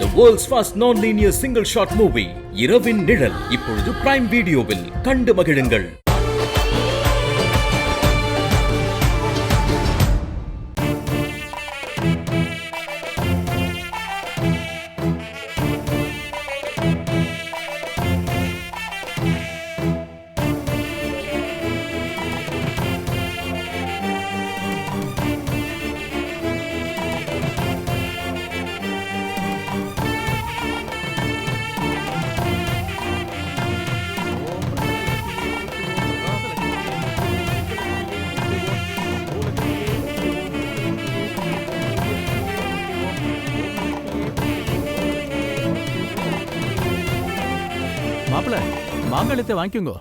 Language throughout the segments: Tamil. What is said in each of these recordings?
The world's first non-linear single shot movie இரவின் நிழல் இப்பொழுது பிரைம் வீடியோவில் கண்டு மகிழுங்கள். மாப்பிள்ள மாங்கலத்தை வாங்கிக்கோங்க.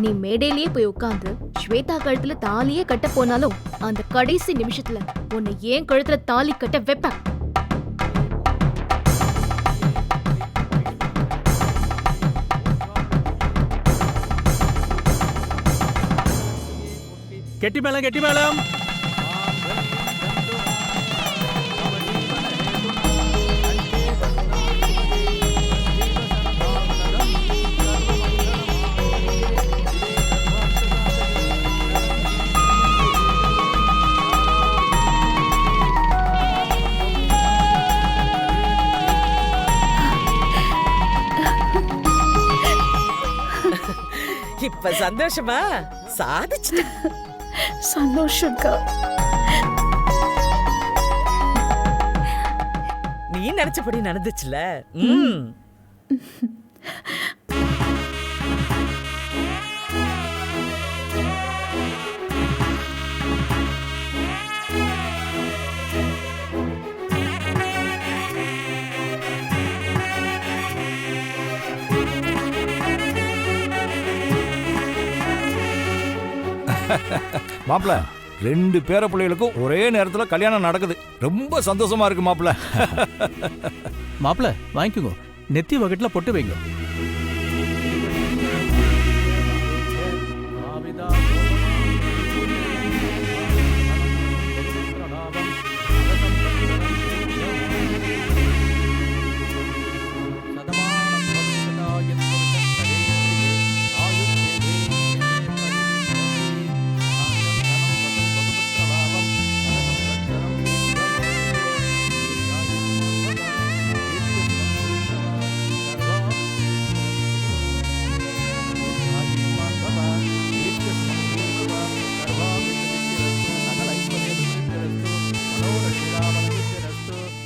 நீ மேடையிலேயே போய் உட்கார்ந்து ஸ்வேதா கழுத்துல தாலியே கட்ட போனாலும் அந்த கடைசி நிமிஷத்துல உன்னை ஏன் கழுத்துல தாலி கட்ட வைப்பேன். கெட்டி மேளம் கெட்டி மேளம். இப்ப சந்தோஷமா? சாதிச்சுட்ட. சந்தோஷம்க்கா. நீ நினைச்சபடி நடந்துச்சுல. மாப்பிள்ள, 2 பேர பிள்ளைகளுக்கும் ஒரே நேரத்துல கல்யாணம் நடக்குது. ரொம்ப சந்தோஷமா இருக்கு மாப்பிள்ள. மாப்பிள்ள வாங்கிக்கோங்க. நெத்தி வகட்டுல பொட்டு வைங்க.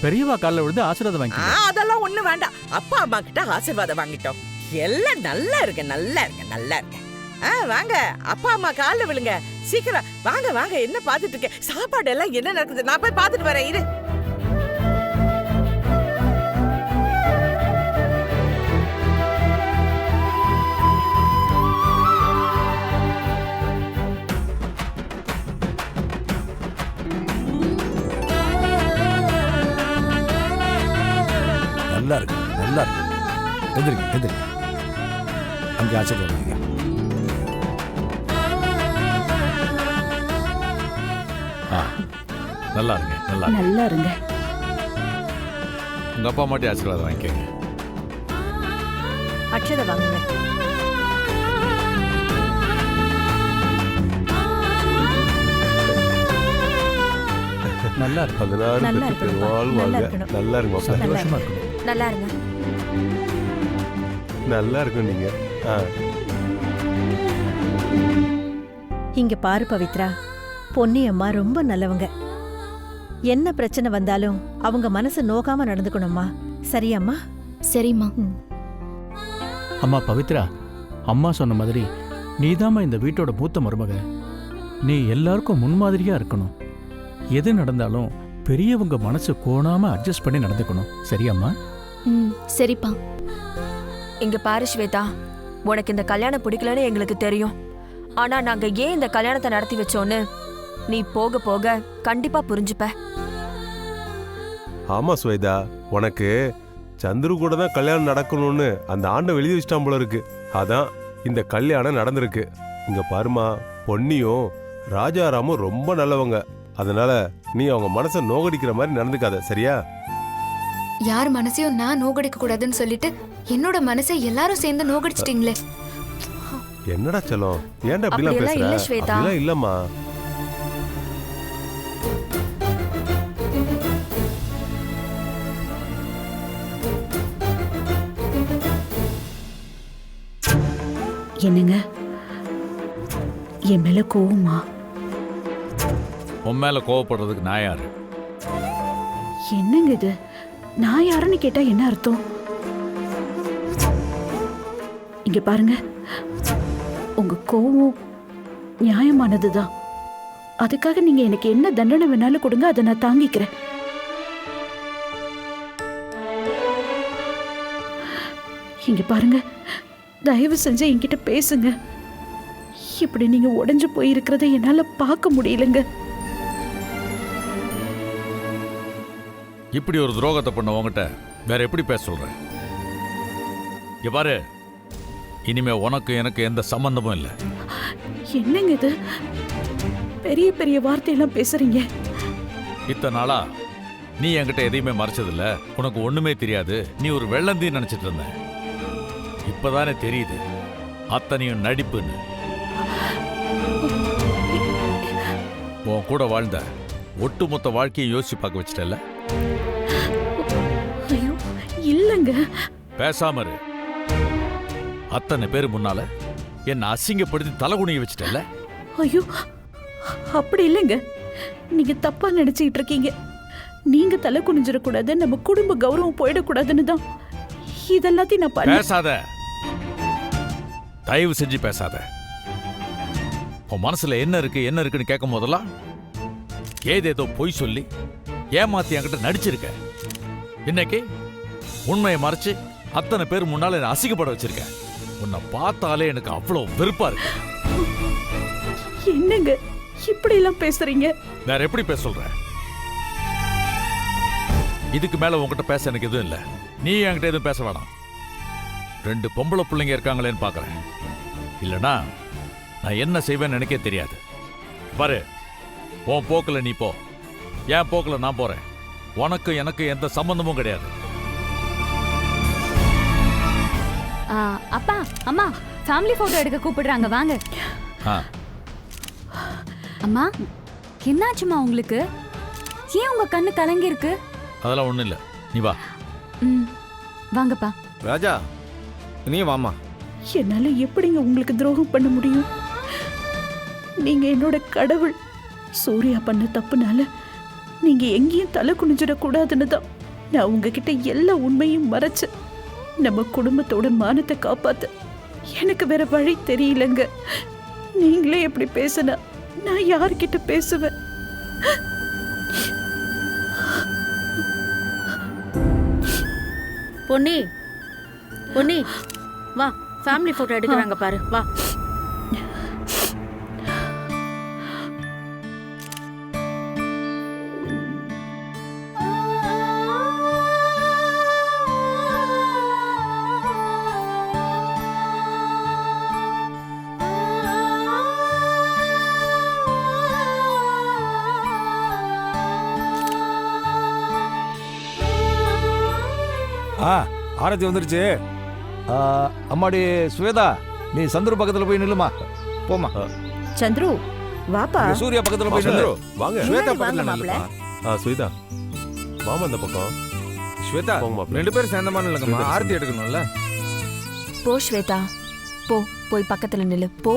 பெரியவா காலில் விழுந்து ஆசீர்வாதம் வாங்கி. அதெல்லாம் ஒண்ணு வேண்டாம். அப்பா அம்மா கிட்ட ஆசீர்வாதம் வாங்கிட்டோம். எல்லாம் நல்லா இருக்கு, நல்லா இருக்கு, நல்லா இருக்கு. வாங்க, அப்பா அம்மா காலில் விழுங்க. சீக்கிரம் வாங்க வாங்க. என்ன பாத்துட்டு இருக்க? சாப்பாடு எல்லாம் என்ன நடக்குது? நான் போய் பாத்துட்டு வரேன். இரு. நல்லா இருக்கு, நல்லா இருக்கு. எந்திரிங்க எந்திரிங்க. அங்கே ஆசீர்வாதம் வைங்க. நல்லா இருங்க, நல்லா நல்லா இருங்க. உங்க அப்பா அம்மாட்டி ஆசீர்வாதம் வாங்கிக்கங்க. அட்சதை வாங்குங்க. நல்லா இருக்கு. 16 பெருவாள் வாழ்க. நல்லா இருக்கு. சந்தோஷமா இருக்கணும். நல்லா இருங்க. நல்லா இருக்கும் நீங்க. இங்க பாரு பவித்ரா, பொன்னி அம்மா ரொம்ப நல்லவங்க. என்ன பிரச்சனை வந்தாலும் அவங்க மனசு நோகாம நடந்துக்கணும்மா. சரியாம்மா? சரிம்மா. அம்மா பவித்ரா, அம்மா சொன்ன மாதிரி நீதாம்மா இந்த வீட்டோட மூத்த மருமக. நீ எல்லாருக்கும் முன்மாதிரியா இருக்கணும். எது நடந்தாலும் பெரியவங்க மனசு கோணாம அட்ஜஸ்ட் பண்ணி நடந்துக்கணும். சரியாம்மா? சரிப்பா. இங்க பாரு ஸ்வேதா, உனக்கு இந்த கல்யாணம் பிடிக்கலன்னு எங்களுக்கு தெரியும். ஆனா நாங்க ஏன் இந்த கல்யாணத்தை நடத்தி வச்சோன்னு நீ போக போக கண்டிப்பா புரிஞ்சுப்ப. ஆமா ஸ்வேதா, உனக்கு சந்துரு கூட தான் கல்யாணம் நடக்கணும்னு அந்த ஆண்டை எழுதி வச்சிட்டான் போல இருக்கு. அதான் இந்த கல்யாணம் நடந்திருக்கு. இங்க பாருமா, பொன்னியும் ராஜாராமும் ரொம்ப நல்லவங்க. அதனால நீ அவங்க மனசை நோகடிக்கிற மாதிரி நடந்துக்காத, சரியா? யார் மனசையும் நான் நோகடிக்க கூடாதுன்னு சொல்லிட்டு என்னோட மனசை எல்லாரும் சேர்ந்து நோகடிச்சிட்டீங்களே. என்னடா செல்லம், ஏன்டா அப்படிலாம் அப்படியெல்லாம் பேசுற? இல்ல ஸ்வேதா. அப்படிலாம் இல்லம்மா. என்னங்க, என் மேல கோவமா? உன் மேல கோவப்படுறதுக்கு நான் யாரு? என்னங்க இது? நான் யாருன்னு கேட்டா என்ன அர்த்தம்? இங்க பாருங்க, உங்க கோவம் நியாயமானதுதான். அதுக்காக நீங்க எனக்கு என்ன தண்டனை வேணாலும் கொடுங்க, அதை நான் தாங்கிக்கிறேன். இங்க பாருங்க, தயவு செஞ்சு என்கிட்ட பேசுங்க. இப்படி நீங்க உடைஞ்சு போயிருக்கிறத என்னால பார்க்க முடியலங்க. இப்படி ஒரு துரோகத்தை பண்ண உங்ககிட்ட வேற எப்படி பேச சொல்ற? இங்க பாரு, இனிமே உனக்கு எனக்கு எந்த சம்பந்தமும் இல்லை. என்னங்க இது? பெரிய பெரிய வார்த்தையெல்லாம் பேசுறீங்க. இத்தனை நாளா நீ என்கிட்ட எதையுமே மறைச்சதில்ல, உனக்கு ஒண்ணுமே தெரியாது, நீ ஒரு வெள்ளந்தி நினைச்சிட்டு இருந்த. இப்பதானே தெரியுது அத்தனையும் நடிப்புன்னு. உன் கூட வாழ்ந்த ஒட்டுமொத்த வாழ்க்கையை யோசிச்சு பார்க்க வச்சிட்டல. ஐயோ இல்லங்க. பேசாம இரு. அத்தனை பேரு முன்னால என்ன அசிங்கப்படுத்தி தலைகுனிய வச்சிட்டல. ஐயோ அப்படி இல்லைங்க, நீங்க தப்பா நினைச்சிட்டு இருக்கீங்க. நீங்க தலை குனிஞ்சிடக்கூடாது, நம்ம குடும்ப கௌரவம் போயிடக்கூடாதுன்னு தான் இதெல்லாத்தையும் நான் பண்ண. பேசாத, தயவு செஞ்சு பேசாத. உன் மனசுல என்ன இருக்குன்னு கேட்கும் போதெல்லாம் ஏதேதோ பொய் சொல்லி ஏமாத்தி என்கிட்ட நடிச்சிருக்க. இன்னைக்கு உண்மையை மறைச்சு அத்தனை பேர் முன்னால என்ன அசிங்கப்பட வச்சிருக்க. உன்னை பார்த்தாலே எனக்கு அவ்வளவு வெறுப்பா இருக்கு. என்னங்க இப்படி எல்லாம் பேசுறீங்க? வேற எப்படி பேச சொல்ற? இதுக்கு மேல உன்கிட்ட பேச எனக்கு எதுவும் இல்ல. நீ என்கிட்ட எதுவும் பேச வேணாம். 2 பொம்பளை பிள்ளைங்க இருக்காங்களேன்னு பாக்குறேன். இல்லனா நான் என்ன செய்வேன்னு எனக்கே தெரியாது. பாரு, உன் போக்குல நீ போ, என் போக்குல நான் போறேன். உனக்கு எனக்கு எந்த சம்பந்தமும் கிடையாது. அப்பா அம்மா ஃபேமிலி போட்டோ எடுக்க கூப்பிடுறாங்க, வாங்க. அம்மா என்னாச்சுமா உங்களுக்கு? ஏன் உங்க கண்ணு கலங்கி இருக்கு? அதெல்லாம் ஒண்ணும் இல்ல, நீ வா. வாங்கப்பா. ராஜா, நீ வாமா. என்னால எப்படிங்க உங்களுக்கு துரோகம் பண்ண முடியும்? நீங்க என்னோட கடவுள். சூர்யா பண்ண தப்புனால நீங்க எங்கேயும் தலை குனிஞ்சிடக்கூடாதுன்னு தான் நான் உங்ககிட்ட எல்லா உண்மையும் மறைச்சு நம்ம குடும்பத்தோட மானத்தை காப்பாத்த. எனக்கு வேற வழி தெரியலங்க. நீங்களே எப்படி பேசினா நான் யார்கிட்ட பேசுவேன்? பொன்னி, பொன்னி வா, ஃபேமிலி போட்டோ எடுக்கிறாங்க பாரு, வா. ஆரத்தி வந்துருச்சு. அம்மாடி ஸ்வேதா, நீ சந்துரு பக்கத்துல போய் நில்லுமா. போமா. சந்துரு வாப்பா. சூர்யா பக்கத்துல போய் நில்லு. வாங்க. ஸ்வேதா பக்கத்துல நில்லுப்பா. ஸ்வேதா மாமா அந்த பக்கம். ஸ்வேதா, 2 பேரும் சேர்ந்தமான இல்லங்கம்மா, ஆரத்தி எடுக்கணும்ல. போ ஸ்வேதா, போ, போய் பக்கத்துல நில்லு, போ.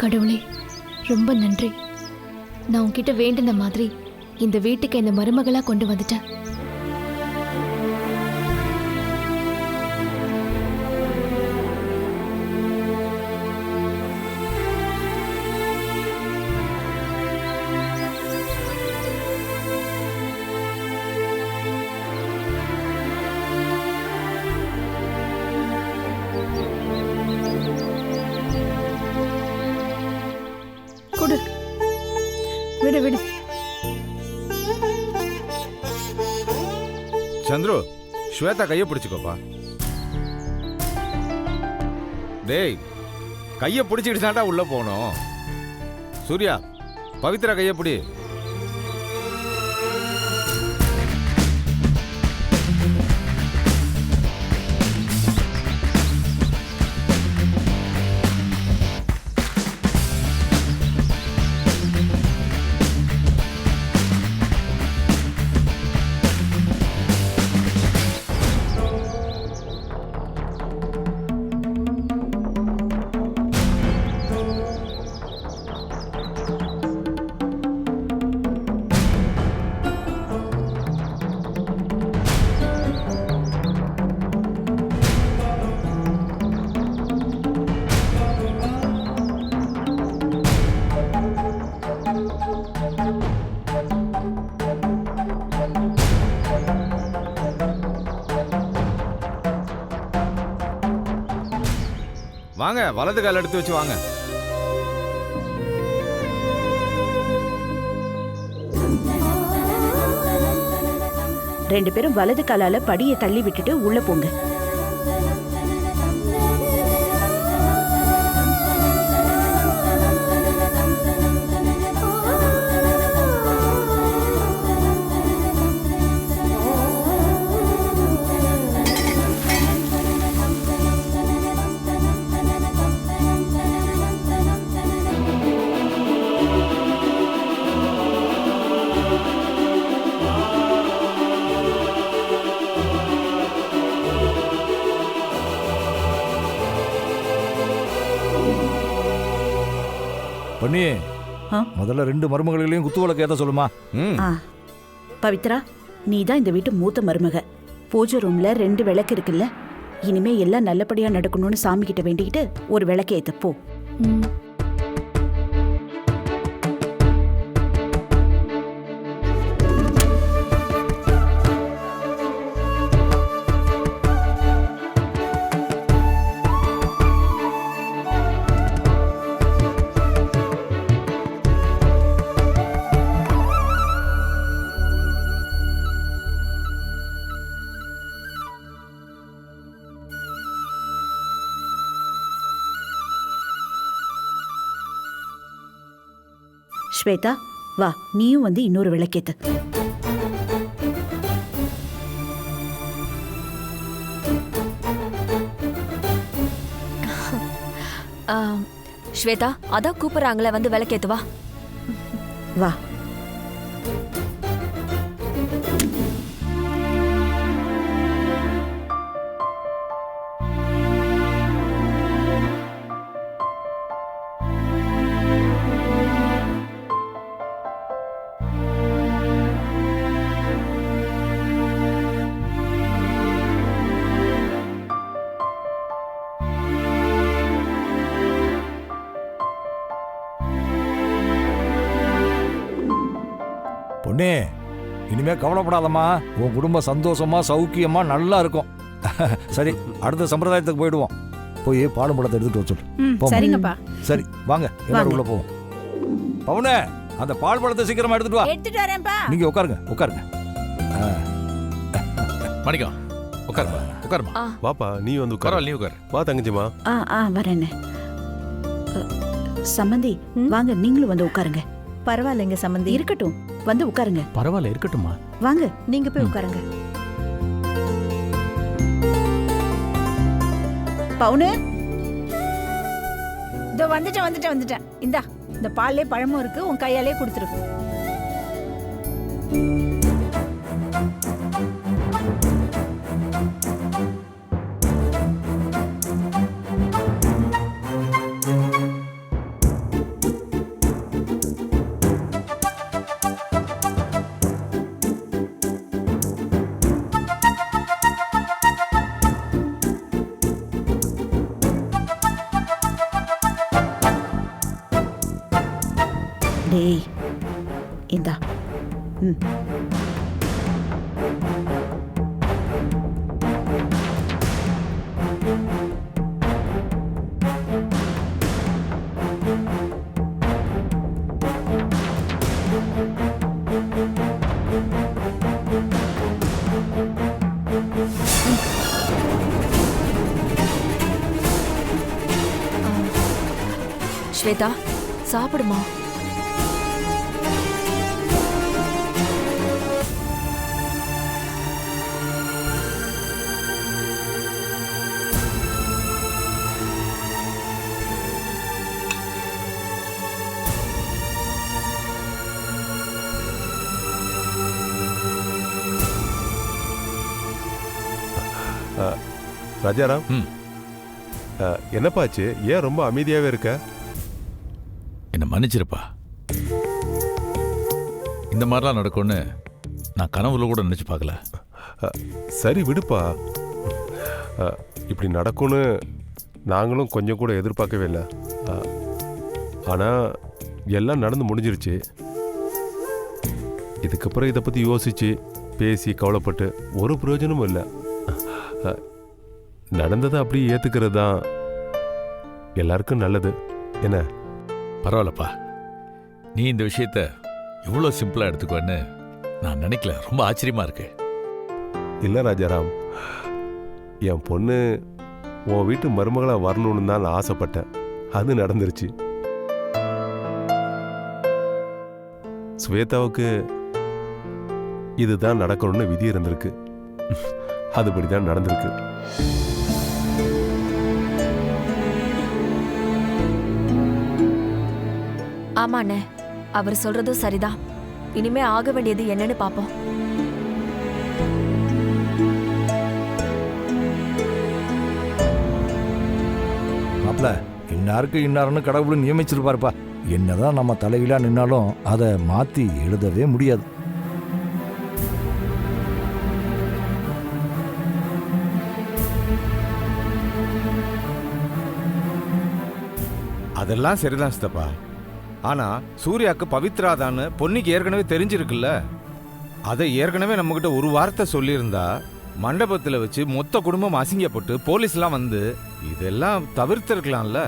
கடவுளே, ரொம்ப நன்றி. நான் உன்கிட்ட வேண்டின மாதிரி இந்த வீட்டுக்கு என்ன மருமகளா கொண்டு வந்துட்டேன். கொடு, விடு விடு. சந்துரு, ஸ்வேதா கையை பிடிச்சுக்கோப்பா. டேய், கையை பிடிச்சிட்டு தான்டா உள்ள போனோம். சூர்யா, பவித்ரா கையை பிடி. வாங்க, வலது கால் எடுத்து வச்சு வாங்க. ரெண்டு பேரும் வலது காலால படியை தள்ளி விட்டுட்டு உள்ள போங்க. பண்ணி முதல்ல 2 மருமகளையும் குத்து விளக்கு ஏத்த சொல்லுமா. பவித்ரா, நீ தான் இந்த வீட்டு மூத்த மருமக. பூஜை ரூம்ல 2 விளக்கு இருக்குல்ல, இனிமே எல்லாம் நல்லபடியா நடக்கணும்னு சாமி கிட்ட வேண்டிக்கிட்டு ஒரு விளக்கு ஏத்த போ. ஸ்வேதா, வா, நீயும் வந்து இன்னொரு விளக்கேத்து. ஸ்வேதா, அதான் கூப்பிடுறாங்களே, வந்து விளக்கேத்து வா. வா. பொண்ணே, இனிமே கவலைப்படாதம்மா. உன் குடும்பம் சந்தோஷமா சௌக்கியமா நல்லா இருக்கும். சரி, அடுத்த சம்பிரதாயத்துக்கு போயிடுவோம். போய் பாலும் பழத்தை எடுத்துட்டு வர சொல்லு. சரிங்கப்பா. சரி, வாங்க, எல்லாரும் உள்ள போவோம். பவுனே, அந்த பால் பழத்தை சீக்கிரமா எடுத்துட்டு வா. எடுத்துட்டு வரேன்ப்பா. நீங்க உட்காருங்க, உட்காருங்க. மணிக்கம், உட்காருமா, உட்காருமா. வாப்பா, நீ வந்து உட்கார. நீ உட்காரு. வா தங்கச்சிமா. வரேன்னு. சம்மந்தி, வாங்க, நீங்களும் வந்து உட்காருங்க. பரவாயில்லைங்க சம்பந்தி. இருக்கட்டும், வந்து உட்காருங்க. பரவாயில்ல, இருக்கட்டும்மா. வாங்க, நீங்க போய் உட்காருங்க. பவுனு, இதோ வந்துட்டேன். இந்தா, இந்த பால்லே பழமும் இருக்கு, உன் கையாலே கொடுத்துரு. டேய் இந்தா. ம். ஸ்வேதா சாப்பிடுமா. ராஜாராம், ம். என்னப்பாச்சு? ஏன் ரொம்ப அமைதியாவே இருக்க? என்னை மன்னிச்சிருப்பா. இந்த மாதிரிலாம் நடக்கும்னு நான் கனவுல கூட நினைச்சு பார்க்கல. சரி விடுப்பா. இப்படி நடக்கும்னு நாங்களும் கொஞ்சம் கூட எதிர்பார்க்கவே இல்லை. ஆனால் எல்லாம் நடந்து முடிஞ்சிருச்சு. இதுக்கப்புறம் இதை பற்றி யோசிச்சு பேசி கவலைப்பட்டு ஒரு பிரயோஜனமும் இல்லை. நடந்ததை அப்படியே ஏற்றுக்கிறது தான் எல்லாருக்கும் நல்லது. என்ன? பரவாயில்லப்பா, நீ இந்த விஷயத்த இவ்வளோ சிம்பிளாக எடுத்துக்குவேன்னு நான் நினைக்கல. ரொம்ப ஆச்சரியமா இருக்கு. இல்லை ராஜாராம், என் பொண்ணு உன் வீட்டு மருமகளாக வரணும்னு தான் நான் ஆசைப்பட்டேன். அது நடந்துருச்சு. ஸ்வேதாவுக்கு இதுதான் நடக்கணும்னு விதி இருந்திருக்கு. அதுபடி தான் நடந்திருக்கு. ஆமாண்ணே, அவர் சொல்றதும் சரிதான். இனிமே ஆக வேண்டியது என்னன்னு பாப்போம். மாப்ள, இன்னாருக்கு இன்னாருன்னு கடவுள் நியமிச்சிருப்பாருப்பா. என்னதான் நம்ம தலையிலா நின்னாலும் அதை மாத்தி எழுதவே முடியாது. அதெல்லாம் சரிதான் சித்தப்பா. ஆனா சூர்யாவுக்கு பவித்ராதான்னு பொன்னிக்கு ஏற்கனவே தெரிஞ்சிருக்குல்ல. அதை ஏற்கனவே நம்மகிட்ட ஒரு வார்த்தை சொல்லியிருந்தா மண்டபத்தில் வச்சு மொத்த குடும்பம் அசிங்கப்பட்டு போலீஸ்லாம் வந்து இதெல்லாம் தவிர்த்திருக்கலாம்ல.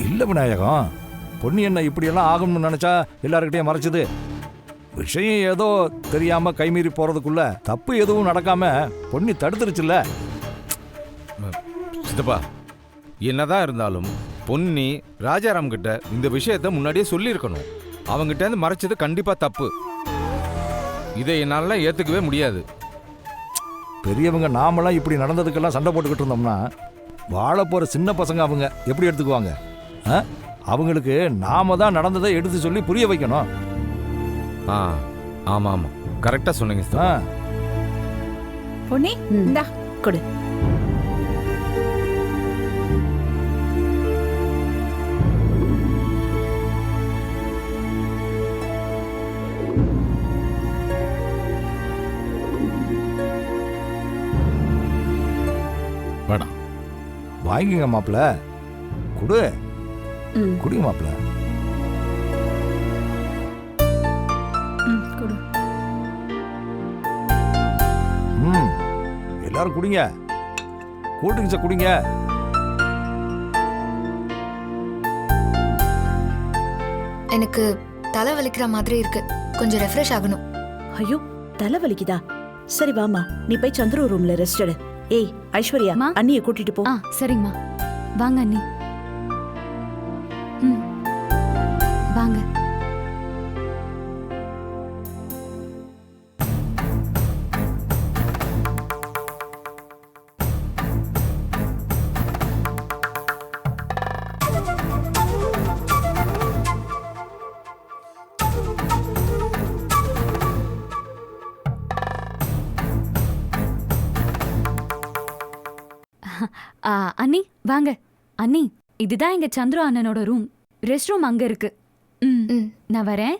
இல்ல விநாயகம், பொன்னி என்ன இப்படியெல்லாம் ஆகும்னு நினைச்சா எல்லாருக்கிட்டையும் மறைச்சது. விஷயம் ஏதோ தெரியாம கைமீறி போறதுக்குள்ள தப்பு எதுவும் நடக்காம பொன்னி தடுத்துருச்சுல்ல. சித்தப்பா, என்னதான் இருந்தாலும் பொன்னி ராஜாராம் கிட்ட இந்த விஷயத்த முன்னாடியே சொல்லியிருக்கணும். அவங்கிட்ட இருந்து மறைச்சது கண்டிப்பா தப்பு. இதை என்னால ஏத்துக்கவே முடியாது. பெரியவங்க நாமெல்லாம் இப்படி நடந்ததுக்கெல்லாம் சண்டை போட்டுக்கிட்டு இருந்தோம்னா வாழ போற சின்ன பசங்க அவங்க எப்படி எடுத்துக்குவாங்க? அவங்களுக்கு நாம தான் நடந்ததை எடுத்து சொல்லி புரிய வைக்கணும். ஆமா ஆமா, கரெக்டா சொன்னீங்க சித்தப்பா. பொன்னி இந்தா கொடு. வேணாம், வாங்கிங்க மாப்பிள்ள. குடு குடிங்க மாப்பிள்ள. எல்லாரும் குடிங்க. கூல்ட்ரிங்க்ஸை குடிங்க. எனக்கு தலை வலிக்கிற மாதிரி இருக்கு, கொஞ்சம் ரெஃப்ரெஷ் ஆகணும். ஐயோ, தலை வலிக்குதா? சரி வாமா, நீ போய் சந்துரு ரூம்ல ரெஸ்ட் எடு. ஏய் ஐஸ்வர்யா, அண்ணியை கூட்டிட்டு போ. சரிம்மா, வாங்க அண்ணி. வாங்க. அண்ணி வாங்க. அண்ணி, இதுதான் எங்க சந்துரு அண்ணனோட ரூம். ரெஸ்ட் ரூம் அங்க இருக்கு. நான் வரேன்.